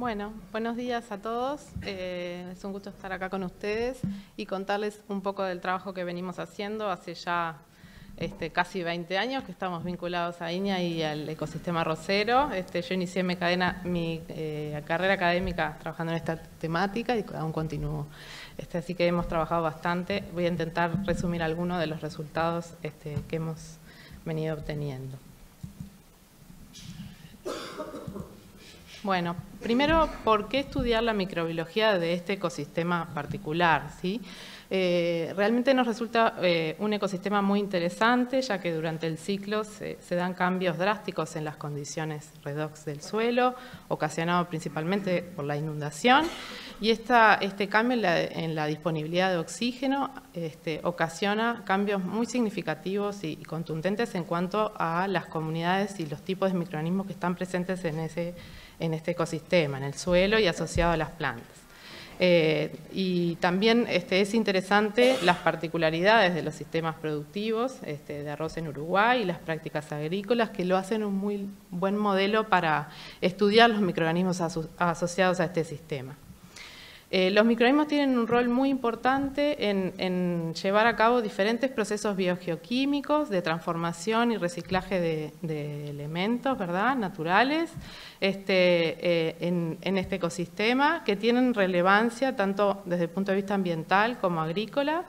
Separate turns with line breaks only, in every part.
Bueno, buenos días a todos. Es un gusto estar acá con ustedes y contarles un poco del trabajo que venimos haciendo hace ya casi 20 años que estamos vinculados a INEA y al ecosistema arrocero. Yo inicié mi carrera académica trabajando en esta temática y aún continúo. Así que hemos trabajado bastante. Voy a intentar resumir algunos de los resultados que hemos venido obteniendo. Bueno, primero, ¿por qué estudiar la microbiología de este ecosistema particular? ¿Sí? Realmente nos resulta un ecosistema muy interesante, ya que durante el ciclo se dan cambios drásticos en las condiciones redox del suelo, ocasionado principalmente por la inundación, y este cambio en la disponibilidad de oxígeno ocasiona cambios muy significativos y contundentes en cuanto a las comunidades y los tipos de microorganismos que están presentes en este ecosistema, en el suelo y asociado a las plantas. Y también es interesante las particularidades de los sistemas productivos de arroz en Uruguay y las prácticas agrícolas que lo hacen un muy buen modelo para estudiar los microorganismos asociados a este sistema. Los microorganismos tienen un rol muy importante en llevar a cabo diferentes procesos biogeoquímicos de transformación y reciclaje de elementos, ¿verdad?, naturales en este ecosistema, que tienen relevancia tanto desde el punto de vista ambiental como agrícola,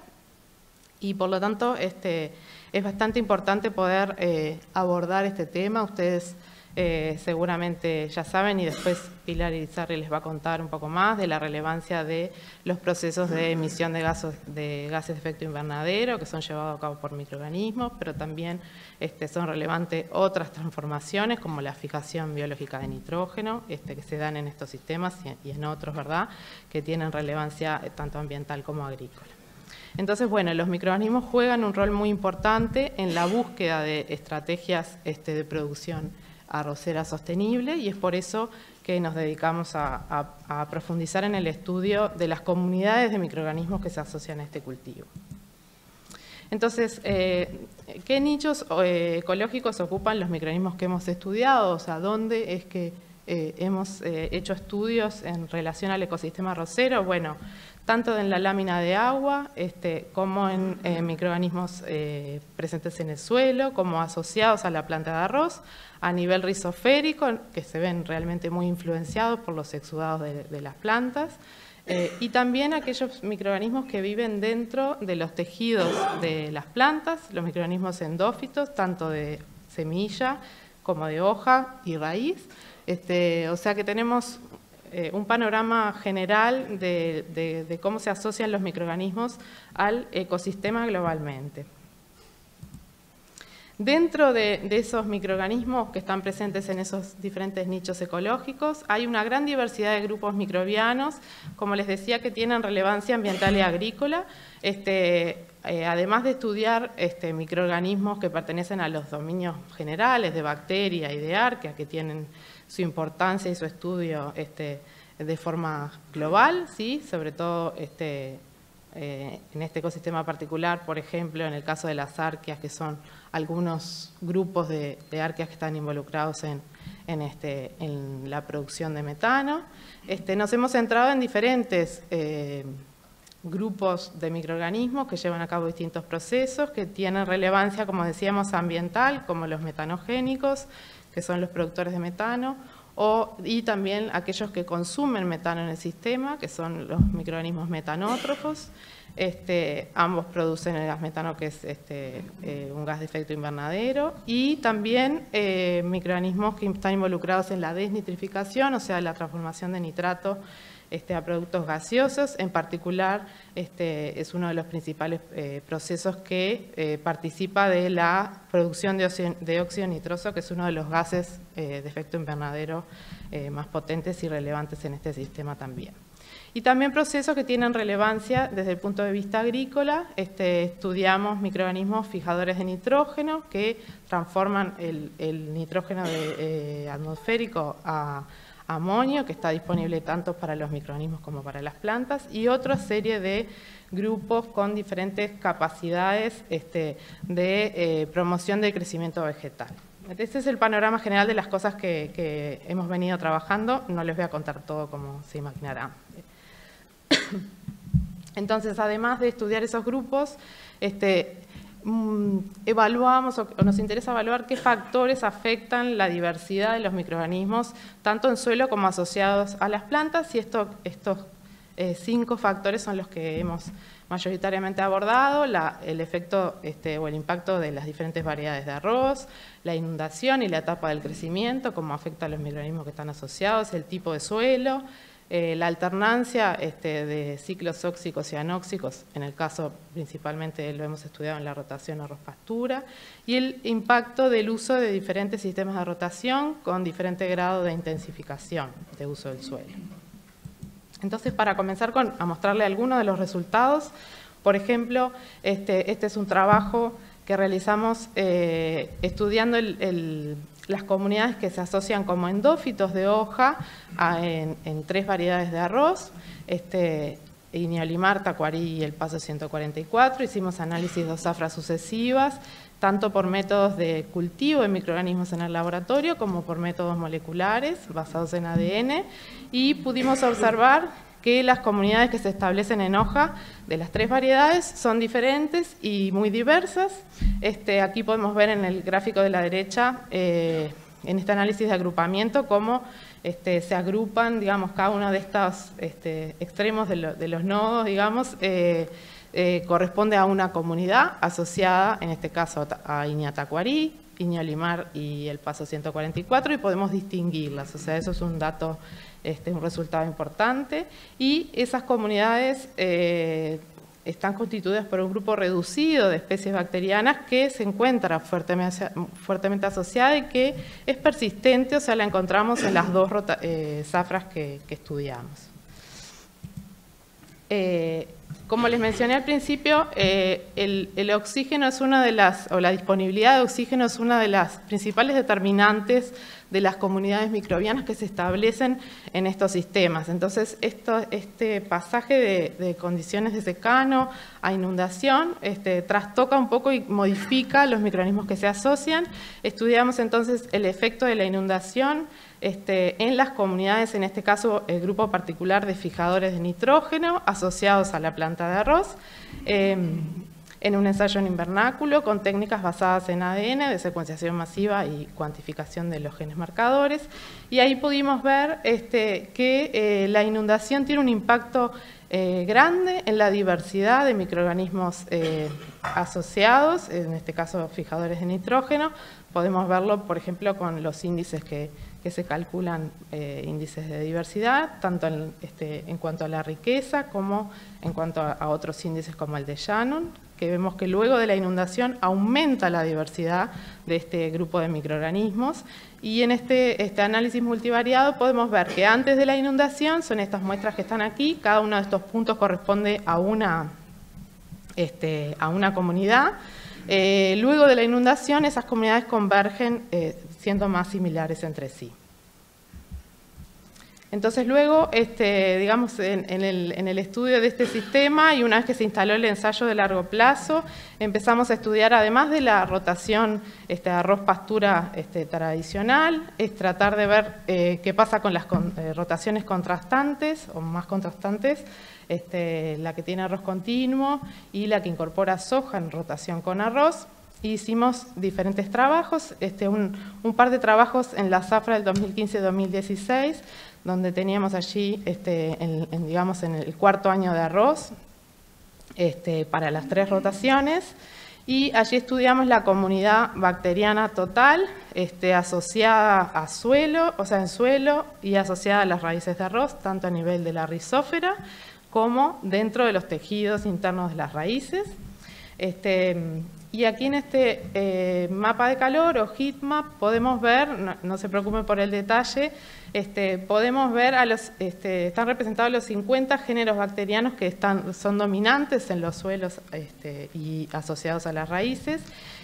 y por lo tanto es bastante importante poder abordar este tema. Ustedes seguramente ya saben, y después Pilar Irizarry les va a contar un poco más de la relevancia de los procesos de emisión de gases de efecto invernadero que son llevados a cabo por microorganismos, pero también son relevantes otras transformaciones como la fijación biológica de nitrógeno que se dan en estos sistemas y en otros, ¿verdad?, que tienen relevancia tanto ambiental como agrícola. Entonces, bueno, los microorganismos juegan un rol muy importante en la búsqueda de estrategias de producción arrocera sostenible, y es por eso que nos dedicamos a profundizar en el estudio de las comunidades de microorganismos que se asocian a este cultivo. Entonces, ¿qué nichos ecológicos ocupan los microorganismos que hemos estudiado? O sea, ¿dónde es que hemos hecho estudios en relación al ecosistema arrocero? Bueno, tanto en la lámina de agua como en microorganismos presentes en el suelo, como asociados a la planta de arroz, a nivel rizosférico, que se ven realmente muy influenciados por los exudados de las plantas, y también aquellos microorganismos que viven dentro de los tejidos de las plantas, los microorganismos endófitos, tanto de semilla como de hoja y raíz. O sea que tenemos un panorama general de cómo se asocian los microorganismos al ecosistema globalmente. Dentro de esos microorganismos que están presentes en esos diferentes nichos ecológicos, hay una gran diversidad de grupos microbianos, como les decía, que tienen relevancia ambiental y agrícola, además de estudiar microorganismos que pertenecen a los dominios generales de bacteria y de arquea, que tienen su importancia y su estudio de forma global, ¿sí?, sobre todo en este ecosistema particular, por ejemplo, en el caso de las arqueas, que son algunos grupos de arqueas que están involucrados en la producción de metano. Nos hemos centrado en diferentes grupos de microorganismos que llevan a cabo distintos procesos que tienen relevancia, como decíamos, ambiental, como los metanogénicos, que son los productores de metano, y también aquellos que consumen metano en el sistema, que son los microorganismos metanótrofos. Ambos producen el gas metano, que es un gas de efecto invernadero, y también microorganismos que están involucrados en la desnitrificación, o sea, la transformación de nitrato a productos gaseosos. En particular, es uno de los principales procesos que participa de la producción de óxido nitroso, que es uno de los gases de efecto invernadero más potentes y relevantes en este sistema también. Y también procesos que tienen relevancia desde el punto de vista agrícola. Estudiamos microorganismos fijadores de nitrógeno que transforman el nitrógeno atmosférico a amonio, que está disponible tanto para los microorganismos como para las plantas, y otra serie de grupos con diferentes capacidades de promoción del crecimiento vegetal. Este es el panorama general de las cosas que hemos venido trabajando. No les voy a contar todo como se imaginarán. Entonces, además de estudiar esos grupos, evaluamos o nos interesa evaluar qué factores afectan la diversidad de los microorganismos, tanto en suelo como asociados a las plantas, y estos 5 factores son los que hemos mayoritariamente abordado: el efecto o el impacto de las diferentes variedades de arroz, la inundación y la etapa del crecimiento, cómo afecta a los microorganismos que están asociados, el tipo de suelo, la alternancia de ciclos óxicos y anóxicos, en el caso principalmente lo hemos estudiado en la rotación arroz-pastura, y el impacto del uso de diferentes sistemas de rotación con diferente grado de intensificación de uso del suelo. Entonces, para comenzar a mostrarle algunos de los resultados, por ejemplo, este es un trabajo que realizamos estudiando las comunidades que se asocian como endófitos de hoja en 3 variedades de arroz, Iñolimar, Tacuarí y el Paso 144. Hicimos análisis de zafras sucesivas, tanto por métodos de cultivo de microorganismos en el laboratorio como por métodos moleculares basados en ADN, y pudimos observar que las comunidades que se establecen en hoja de las 3 variedades son diferentes y muy diversas. Aquí podemos ver en el gráfico de la derecha, en este análisis de agrupamiento, cómo se agrupan, digamos, cada uno de estos extremos de los nodos, digamos, corresponde a una comunidad asociada, en este caso, a Iñatacuarí, Iñolimar y el Paso 144, y podemos distinguirlas. O sea, eso es un dato, un resultado importante. Y esas comunidades están constituidas por un grupo reducido de especies bacterianas que se encuentra fuertemente asociada y que es persistente, o sea, la encontramos en las 2 zafras que estudiamos. Como les mencioné al principio, el oxígeno es una de la disponibilidad de oxígeno es una de las principales determinantes de las comunidades microbianas que se establecen en estos sistemas. Entonces, este pasaje de condiciones de secano a inundación trastoca un poco y modifica los microorganismos que se asocian. Estudiamos entonces el efecto de la inundación en las comunidades, en este caso el grupo particular de fijadores de nitrógeno asociados a la planta de arroz, en un ensayo en invernáculo con técnicas basadas en ADN de secuenciación masiva y cuantificación de los genes marcadores. Y ahí pudimos ver que la inundación tiene un impacto grande en la diversidad de microorganismos asociados, en este caso fijadores de nitrógeno. Podemos verlo, por ejemplo, con los índices que se calculan, índices de diversidad, tanto en cuanto a la riqueza como en cuanto a otros índices como el de Shannon, que vemos que luego de la inundación aumenta la diversidad de este grupo de microorganismos. Y en este análisis multivariado podemos ver que antes de la inundación, son estas muestras que están aquí, cada uno de estos puntos corresponde a una comunidad. Luego de la inundación, esas comunidades convergen siendo más similares entre sí. Entonces luego, digamos, en el estudio de este sistema, y una vez que se instaló el ensayo de largo plazo, empezamos a estudiar, además de la rotación arroz-pastura tradicional, es tratar de ver qué pasa con las rotaciones contrastantes o más contrastantes, la que tiene arroz continuo y la que incorpora soja en rotación con arroz. Hicimos diferentes trabajos, un par de trabajos en la zafra del 2015-2016, donde teníamos allí, digamos, en el 4.º año de arroz, para las 3 rotaciones, y allí estudiamos la comunidad bacteriana total, asociada a suelo, o sea, en suelo, y asociada a las raíces de arroz, tanto a nivel de la rizósfera como dentro de los tejidos internos de las raíces. Y aquí en este mapa de calor o heatmap podemos ver, no se preocupen por el detalle, podemos ver están representados los 50 géneros bacterianos que son dominantes en los suelos y asociados a las raíces.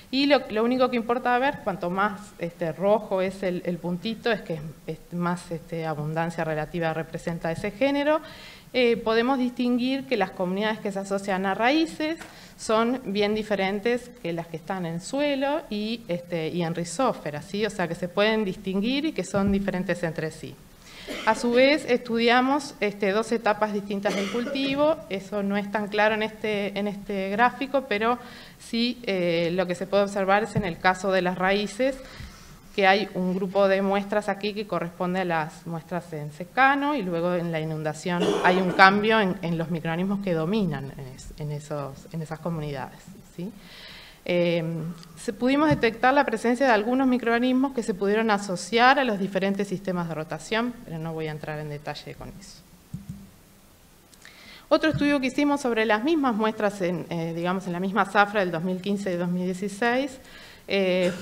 Y lo único que importa ver, cuanto más rojo es el puntito, es que más abundancia relativa representa ese género. Podemos distinguir que las comunidades que se asocian a raíces son bien diferentes que las que están en suelo y en rizósfera, ¿sí? O sea que se pueden distinguir y que son diferentes entre sí. A su vez, estudiamos 2 etapas distintas del cultivo. Eso no es tan claro en este gráfico, pero sí lo que se puede observar es en el caso de las raíces, que hay un grupo de muestras aquí que corresponde a las muestras en secano, y luego en la inundación hay un cambio en los microorganismos que dominan en esas comunidades, ¿sí? Pudimos detectar la presencia de algunos microorganismos que se pudieron asociar a los diferentes sistemas de rotación, pero no voy a entrar en detalle con eso. Otro estudio que hicimos sobre las mismas muestras, digamos en la misma zafra del 2015 y 2016,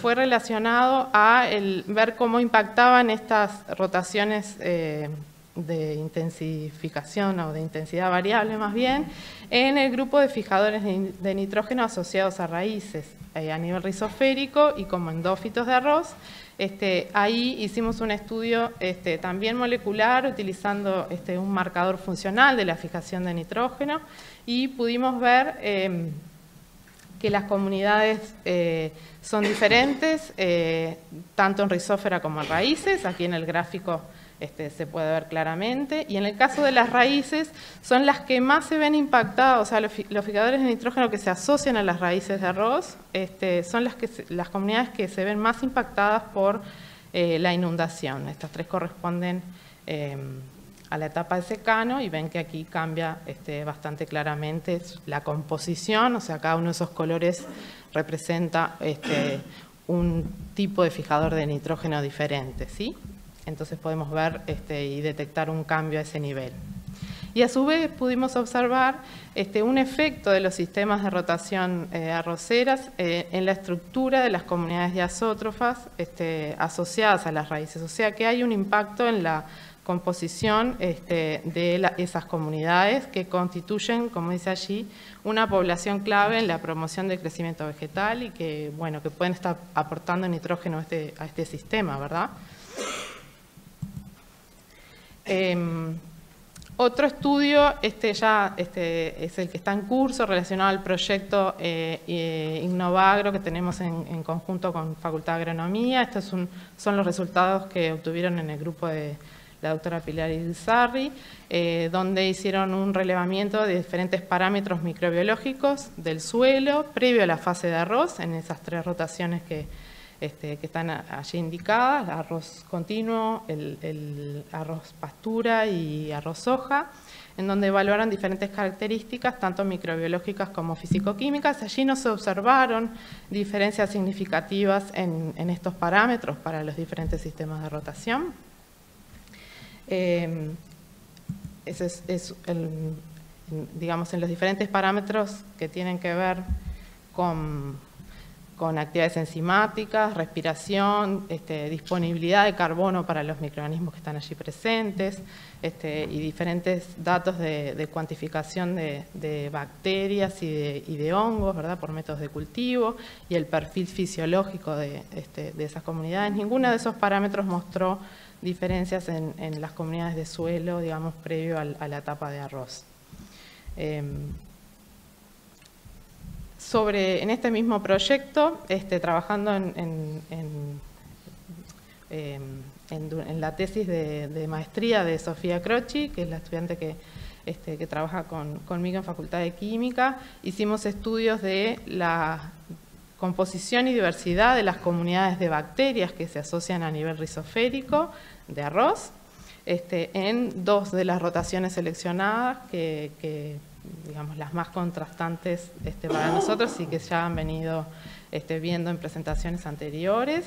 fue relacionado a ver cómo impactaban estas rotaciones de intensificación o de intensidad variable más bien, en el grupo de fijadores de nitrógeno asociados a raíces a nivel rizosférico y como endófitos de arroz. Ahí hicimos un estudio también molecular utilizando un marcador funcional de la fijación de nitrógeno y pudimos ver que las comunidades son diferentes, tanto en rizósfera como en raíces. Aquí en el gráfico se puede ver claramente, y en el caso de las raíces son las que más se ven impactadas, o sea, los fijadores de nitrógeno que se asocian a las raíces de arroz son las comunidades que se ven más impactadas por la inundación. Estas 3 corresponden a la etapa de secano, y ven que aquí cambia bastante claramente la composición, o sea, cada uno de esos colores representa un tipo de fijador de nitrógeno diferente, ¿sí? Entonces podemos ver y detectar un cambio a ese nivel. Y a su vez pudimos observar un efecto de los sistemas de rotación arroceras en la estructura de las comunidades diazótrofas asociadas a las raíces. O sea que hay un impacto en la composición de esas comunidades que constituyen, como dice allí, una población clave en la promoción del crecimiento vegetal y que, bueno, que pueden estar aportando nitrógeno a este sistema, ¿verdad? Otro estudio, ya es el que está en curso relacionado al proyecto Innovagro que tenemos en conjunto con Facultad de Agronomía. Estos son los resultados que obtuvieron en el grupo de la doctora Pilar Irizarry, donde hicieron un relevamiento de diferentes parámetros microbiológicos del suelo previo a la fase de arroz, en esas 3 rotaciones que están allí indicadas: arroz continuo, el arroz pastura y arroz soja, en donde evaluaron diferentes características, tanto microbiológicas como físico-químicas. Allí no se observaron diferencias significativas en estos parámetros para los diferentes sistemas de rotación. Ese es digamos, en los diferentes parámetros que tienen que ver con actividades enzimáticas, respiración, disponibilidad de carbono para los microorganismos que están allí presentes, y diferentes datos de cuantificación de bacterias y de hongos, ¿verdad?, por métodos de cultivo, y el perfil fisiológico de esas comunidades. Ninguno de esos parámetros mostró diferencias en las comunidades de suelo, digamos, previo a la etapa de arroz. En este mismo proyecto, trabajando en la tesis de maestría de Sofía Croci, que es la estudiante que trabaja conmigo en Facultad de Química, hicimos estudios de la composición y diversidad de las comunidades de bacterias que se asocian a nivel rizosférico de arroz, en 2 de las rotaciones seleccionadas digamos, las más contrastantes para nosotros y que ya han venido viendo en presentaciones anteriores.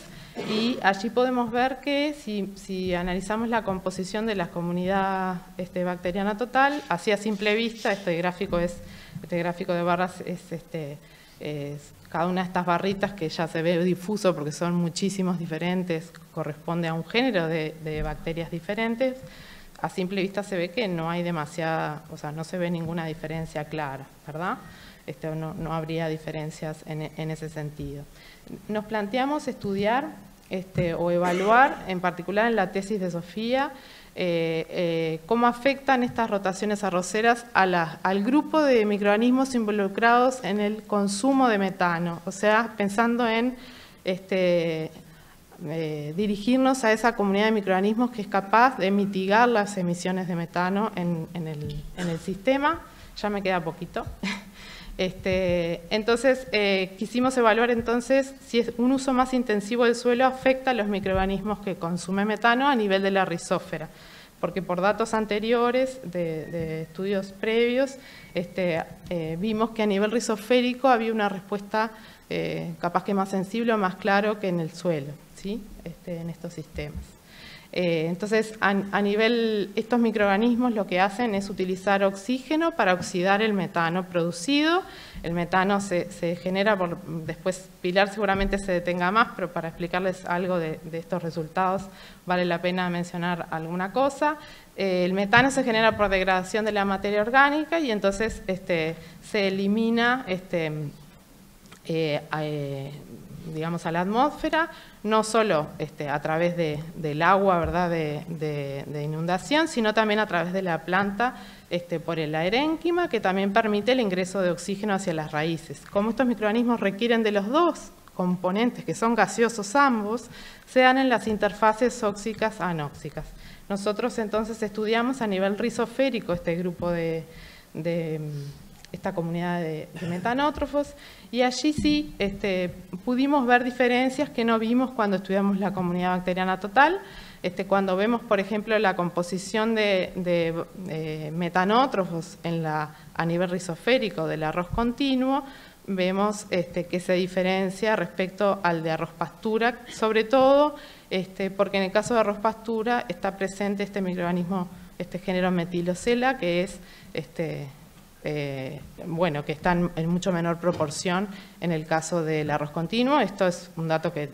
Y allí podemos ver que si analizamos la composición de la comunidad bacteriana total, así a simple vista, este gráfico de barras es cada una de estas barritas, que ya se ve difuso porque son muchísimos diferentes, corresponde a un género de bacterias diferentes. A simple vista se ve que no hay demasiada, o sea, no se ve ninguna diferencia clara, ¿verdad? no habría diferencias en ese sentido. Nos planteamos estudiar o evaluar, en particular en la tesis de Sofía, cómo afectan estas rotaciones arroceras al grupo de microorganismos involucrados en el consumo de metano, o sea, pensando en dirigirnos a esa comunidad de microorganismos que es capaz de mitigar las emisiones de metano en el sistema. Ya me queda poquito. Entonces, quisimos evaluar entonces si un uso más intensivo del suelo afecta a los microorganismos que consumen metano a nivel de la rizósfera, porque por datos anteriores de estudios previos vimos que a nivel rizosférico había una respuesta capaz que más sensible o más claro que en el suelo, ¿sí? En estos sistemas. Entonces, a nivel, estos microorganismos lo que hacen es utilizar oxígeno para oxidar el metano producido. El metano se genera después Pilar seguramente se detenga más, pero para explicarles algo de estos resultados vale la pena mencionar alguna cosa. El metano se genera por degradación de la materia orgánica y entonces se elimina digamos, a la atmósfera, no solo a través del agua, ¿verdad?, de inundación, sino también a través de la planta por el aerénquima, que también permite el ingreso de oxígeno hacia las raíces. Como estos microorganismos requieren de los dos componentes, que son gaseosos ambos, se dan en las interfaces óxicas-anóxicas. Nosotros entonces estudiamos a nivel rizosférico este grupo de esta comunidad de metanótrofos, y allí sí pudimos ver diferencias que no vimos cuando estudiamos la comunidad bacteriana total. Cuando vemos, por ejemplo, la composición de metanótrofos a nivel rizosférico del arroz continuo, vemos que se diferencia respecto al de arroz pastura, sobre todo porque en el caso de arroz pastura está presente este microorganismo, este género metilocela, que es bueno, que está en mucho menor proporción en el caso del arroz continuo. Esto es un dato que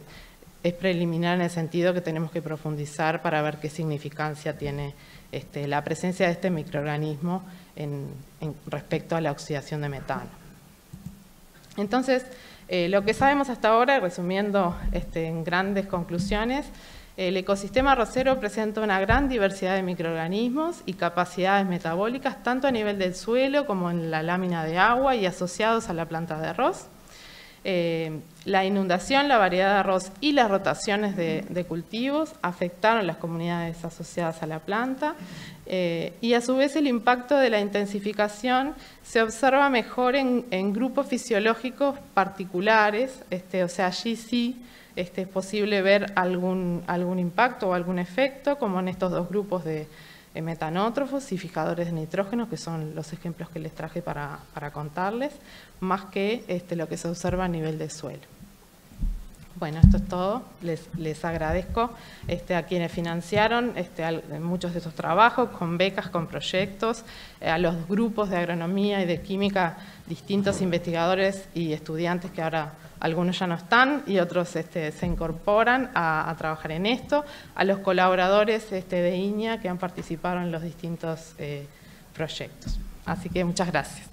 es preliminar en el sentido que tenemos que profundizar para ver qué significancia tiene la presencia de este microorganismo respecto a la oxidación de metano. Entonces, lo que sabemos hasta ahora, resumiendo en grandes conclusiones, el ecosistema arrocero presenta una gran diversidad de microorganismos y capacidades metabólicas, tanto a nivel del suelo como en la lámina de agua y asociados a la planta de arroz. La inundación, la variedad de arroz y las rotaciones de cultivos afectaron las comunidades asociadas a la planta y a su vez el impacto de la intensificación se observa mejor en grupos fisiológicos particulares, o sea, allí sí es posible ver algún impacto o algún efecto, como en estos dos grupos de metanótrofos y fijadores de nitrógeno, que son los ejemplos que les traje para contarles, más que lo que se observa a nivel de suelo. Bueno, esto es todo. Les agradezco a quienes financiaron muchos de estos trabajos, con becas, con proyectos, a los grupos de agronomía y de química, distintos investigadores y estudiantes que ahora algunos ya no están y otros se incorporan a trabajar en esto, a los colaboradores de INIA que han participado en los distintos proyectos. Así que muchas gracias.